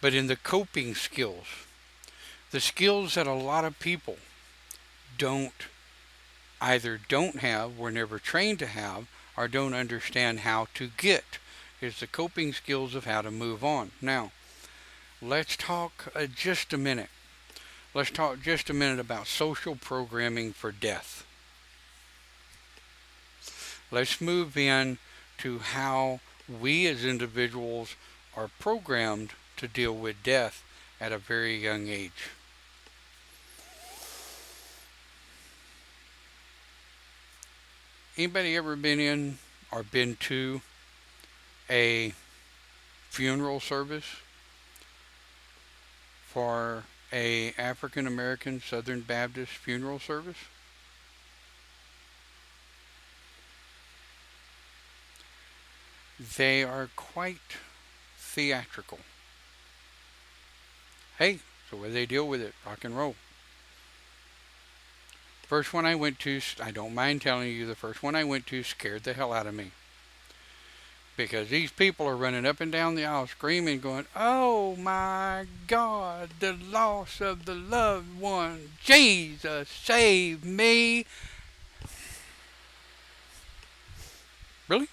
But in the coping skills, the skills that a lot of people either don't have, were never trained to have, or don't understand how to get, is the coping skills of how to move on. Now, let's talk just a minute. Let's talk just a minute about social programming for death. Let's move in to how we as individuals are programmed to deal with death at a very young age. Anybody ever been in or been to a funeral service for a African American Southern Baptist funeral service? They are quite theatrical. Hey, so what do they deal with it? Rock and roll. First one I went to, I don't mind telling you, the first one I went to scared the hell out of me. Because these people are running up and down the aisle screaming, going, oh my God, the loss of the loved one. Jesus, save me. Really?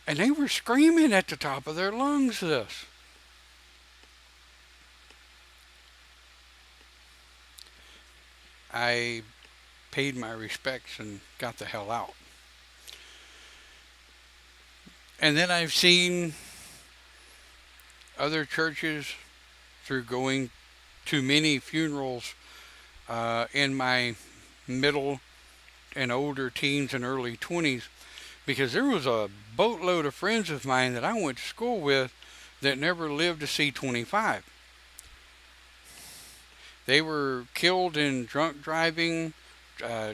And they were screaming at the top of their lungs this. I paid my respects and got the hell out. And then I've seen other churches, through going to many funerals in my middle and older teens and early 20s, because there was a boatload of friends of mine that I went to school with that never lived to see 25. They were killed in drunk driving,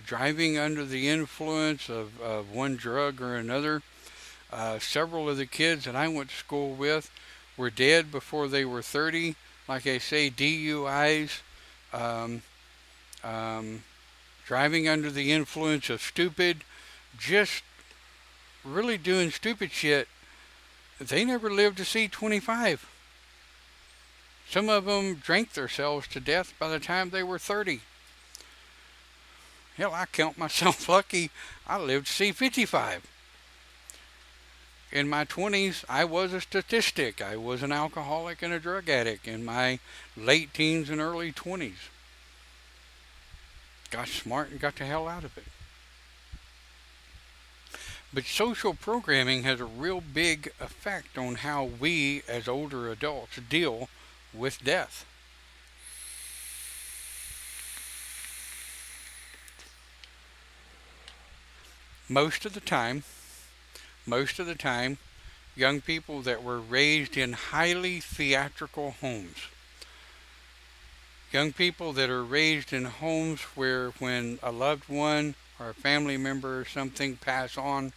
driving under the influence of one drug or another. Several of the kids that I went to school with were dead before they were 30. like I say, DUIs, um, driving under the influence of stupid, just really doing stupid shit, they never lived to see 25. Some of them drank themselves to death by the time they were 30. Hell, I count myself lucky. I lived to see 55. In my 20s, I was a statistic. I was an alcoholic and a drug addict in my late teens and early 20s. Got smart and got the hell out of it. But social programming has a real big effect on how we as older adults deal with death. Most of the time, young people that were raised in highly theatrical homes, young people that are raised in homes where when a loved one or a family member or something pass on,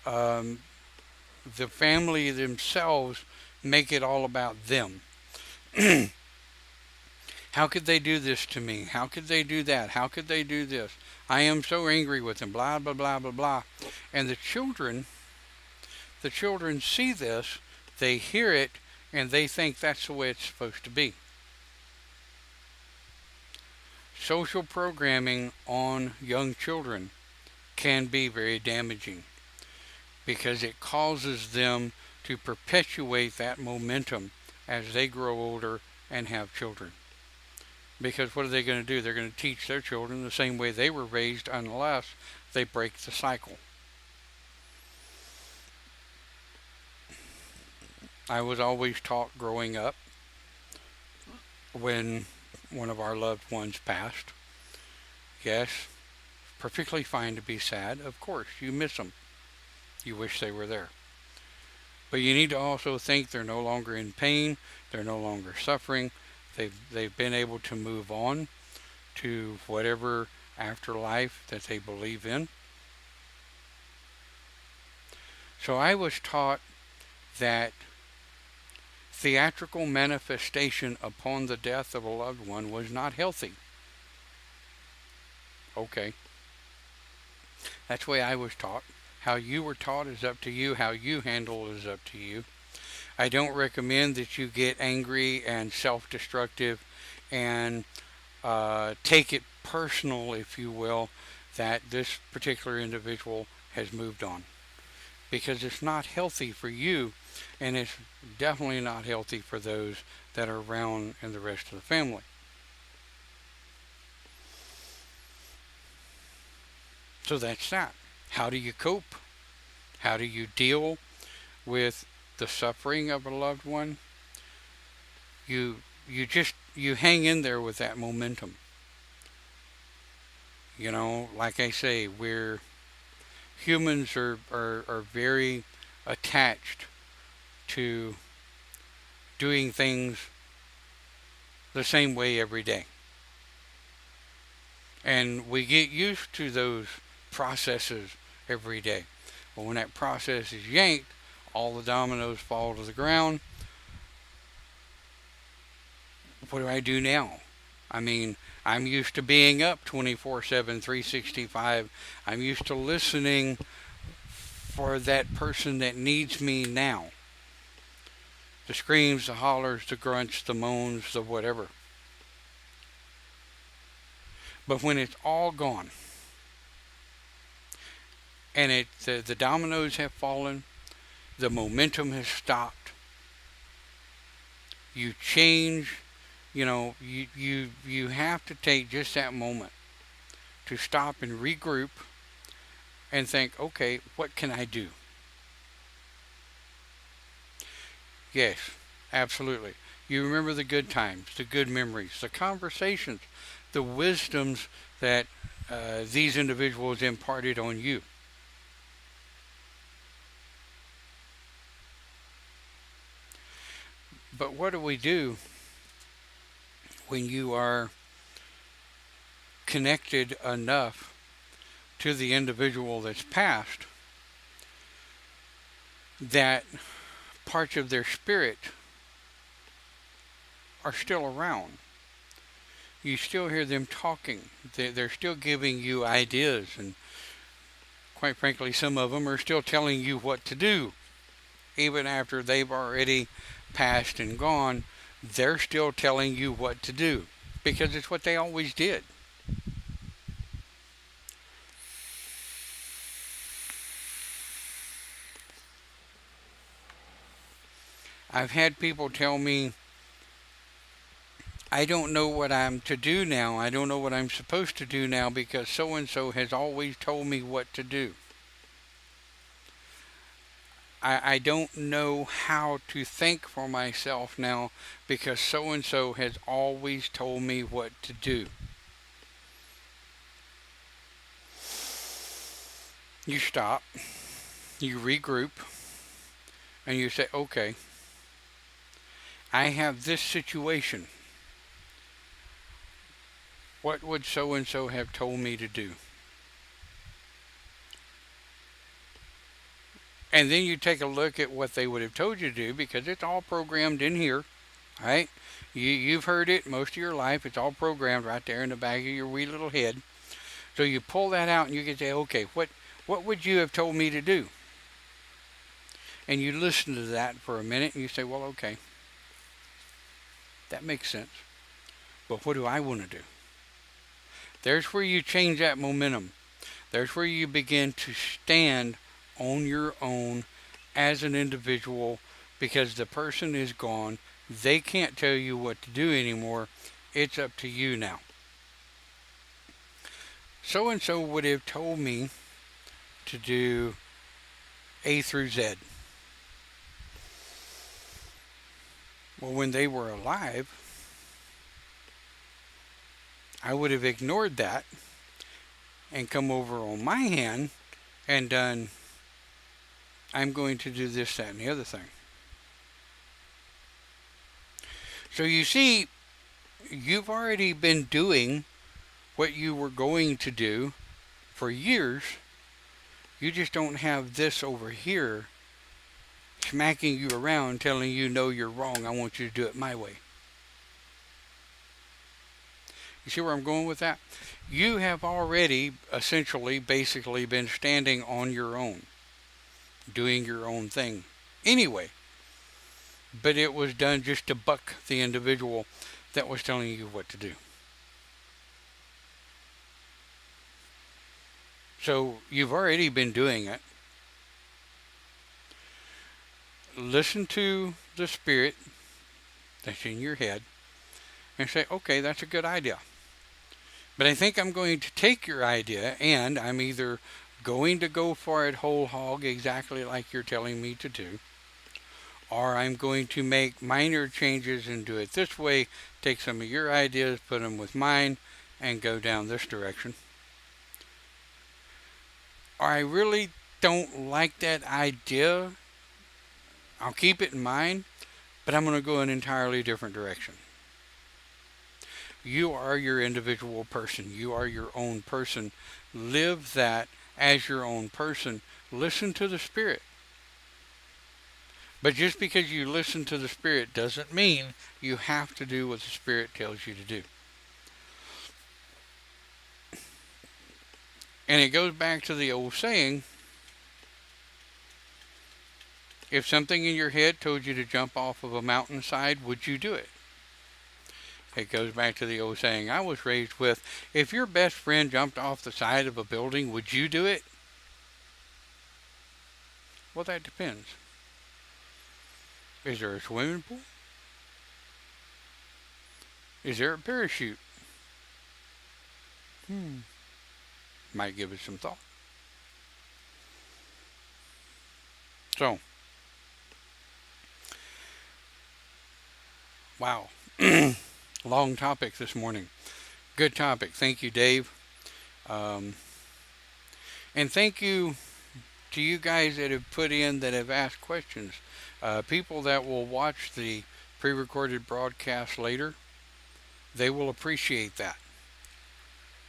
the family themselves make it all about them. How could they do this to me? How could they do that? How could they do this? I am so angry with them, blah, blah, blah, blah, blah. And the children see this, they hear it, and they think that's the way it's supposed to be. Social programming on young children can be very damaging because it causes them to perpetuate that momentum as they grow older and have children. Because what are they going to do? They're going to teach their children the same way they were raised unless they break the cycle. I was always taught growing up when one of our loved ones passed, yes, perfectly fine to be sad. Of course, you miss them. You wish they were there. But you need to also think they're no longer in pain, they're no longer suffering, they've been able to move on to whatever afterlife that they believe in. So I was taught that theatrical manifestation upon the death of a loved one was not healthy. Okay. That's the way I was taught. How you were taught is up to you. How you handle it is up to you. I don't recommend that you get angry and self-destructive and take it personal, if you will, that this particular individual has moved on. Because it's not healthy for you, and it's definitely not healthy for those that are around and the rest of the family. So that's that. How do you cope? How do you deal with the suffering of a loved one? You hang in there with that momentum. You know, like I say, humans are very attached to doing things the same way every day. And we get used to those processes every day. But when that process is yanked, all the dominoes fall to the ground. What do I do now? I mean, I'm used to being up 24/7, 365. I'm used to listening for that person that needs me now. The screams, the hollers, the grunts, the moans, the whatever. But when it's all gone, and the dominoes have fallen, the momentum has stopped, you change, you have to take just that moment to stop and regroup and think, okay, what can I do? Yes, absolutely. You remember the good times, the good memories, the conversations, the wisdoms that these individuals imparted on you. But what do we do when you are connected enough to the individual that's passed that parts of their spirit are still around. You still hear them talking. They're still giving you ideas, and quite frankly, some of them are still telling you what to do. Even after they've already passed and gone, they're still telling you what to do because it's what they always did. I've had people tell me, I don't know what I'm to do now. I don't know what I'm supposed to do now because so and so has always told me what to do. I don't know how to think for myself now because so and so has always told me what to do. You stop, you regroup, and you say, okay, I have this situation. What would so and so have told me to do? And then you take a look at what they would have told you to do because it's all programmed in here, right? You've heard it most of your life. It's all programmed right there in the back of your wee little head. So you pull that out and you can say, okay, what would you have told me to do? And you listen to that for a minute and you say, well, okay, that makes sense. But what do I want to do? There's where you change that momentum. There's where you begin to stand on your own as an individual because the person is gone. They can't tell you what to do anymore. It's up to you now. So and so would have told me to do A through Z. Well, when they were alive, I would have ignored that and come over on my hand and done, I'm going to do this, that, and the other thing. So you see, you've already been doing what you were going to do for years. You just don't have this over here smacking you around telling you, no, you're wrong. I want you to do it my way. You see where I'm going with that? You have already essentially, basically been standing on your own, doing your own thing anyway. But it was done just to buck the individual that was telling you what to do. So you've already been doing it. Listen to the spirit that's in your head and say, okay, that's a good idea. But I think I'm going to take your idea and I'm either going to go for it whole hog exactly like you're telling me to do, or I'm going to make minor changes and do it this way, take some of your ideas, put them with mine, and go down this direction. Or I really don't like that idea. I'll keep it in mind, but I'm going to go an entirely different direction. You are your individual person. You are your own person. Live that as your own person. Listen to the Spirit. But just because you listen to the Spirit doesn't mean you have to do what the Spirit tells you to do. And it goes back to the old saying, if something in your head told you to jump off of a mountainside, would you do it? It goes back to the old saying I was raised with, if your best friend jumped off the side of a building, would you do it? Well, that depends. Is there a swimming pool? Is there a parachute? Might give it some thought. So, wow. Long topic this morning. Good topic. Thank you, Dave. And thank you to you guys that have put in, that have asked questions. People that will watch the pre-recorded broadcast later, they will appreciate that.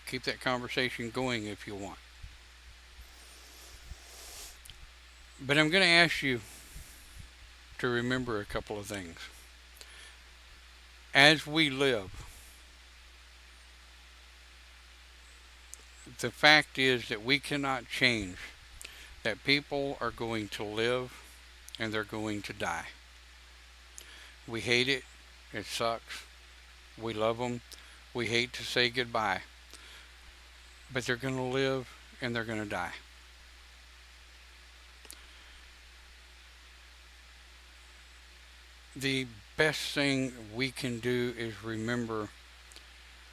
Keep that conversation going if you want. But I'm going to ask you to remember a couple of things. as we live, the fact is that we cannot change that people are going to live and they're going to die. We hate it. It sucks. We love them. We hate to say goodbye. But they're going to live and they're going to die. The best thing we can do is remember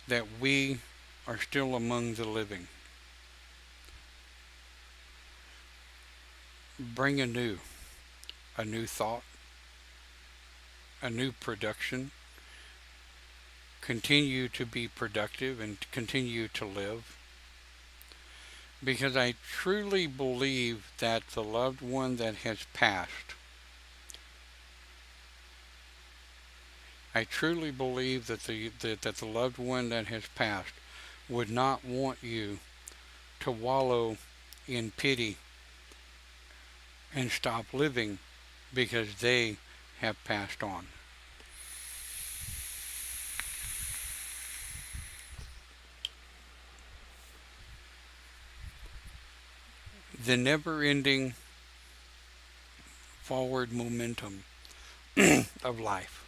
that we are still among the living. Bring a new thought, a new production. Continue to be productive and continue to live. Because I truly believe that the loved one that has passed, I truly believe that the loved one that has passed would not want you to wallow in pity and stop living because they have passed on. The never-ending forward momentum of life.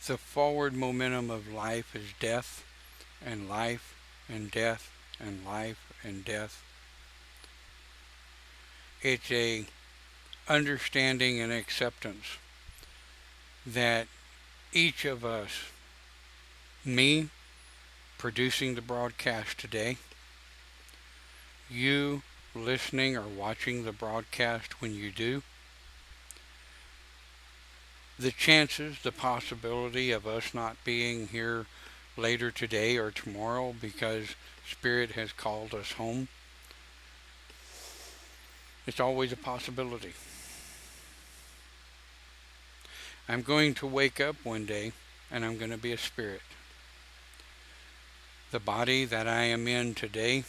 The forward momentum of life is death and life and death and life and death. It's a understanding and acceptance that each of us, me producing the broadcast today, you listening or watching the broadcast when you do, the chances, the possibility of us not being here later today or tomorrow because Spirit has called us home, it's always a possibility. I'm going to wake up one day and I'm going to be a spirit. The body that I am in today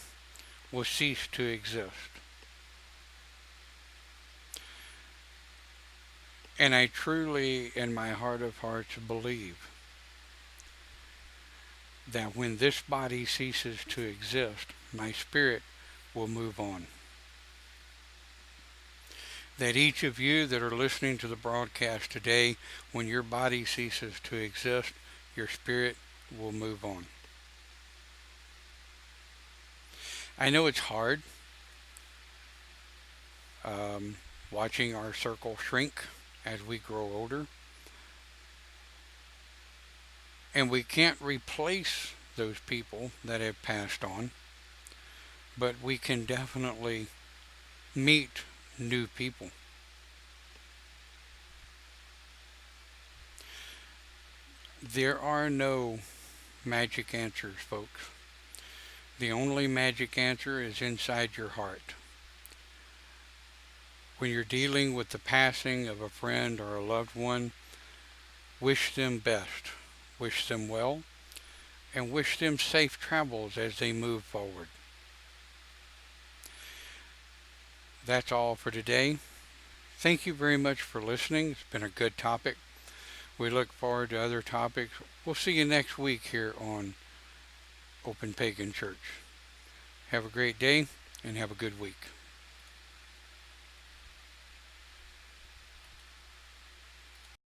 will cease to exist. And I truly, in my heart of hearts, believe that when this body ceases to exist, my spirit will move on. That each of you that are listening to the broadcast today, when your body ceases to exist, your spirit will move on. I know it's hard watching our circle shrink as we grow older. And we can't replace those people that have passed on, but we can definitely meet new people. There are no magic answers, folks. The only magic answer is inside your heart. When you're dealing with the passing of a friend or a loved one, wish them best, wish them well, and wish them safe travels as they move forward. That's all for today. Thank you very much for listening. It's been a good topic. We look forward to other topics. We'll see you next week here on Open Pagan Church. Have a great day and have a good week.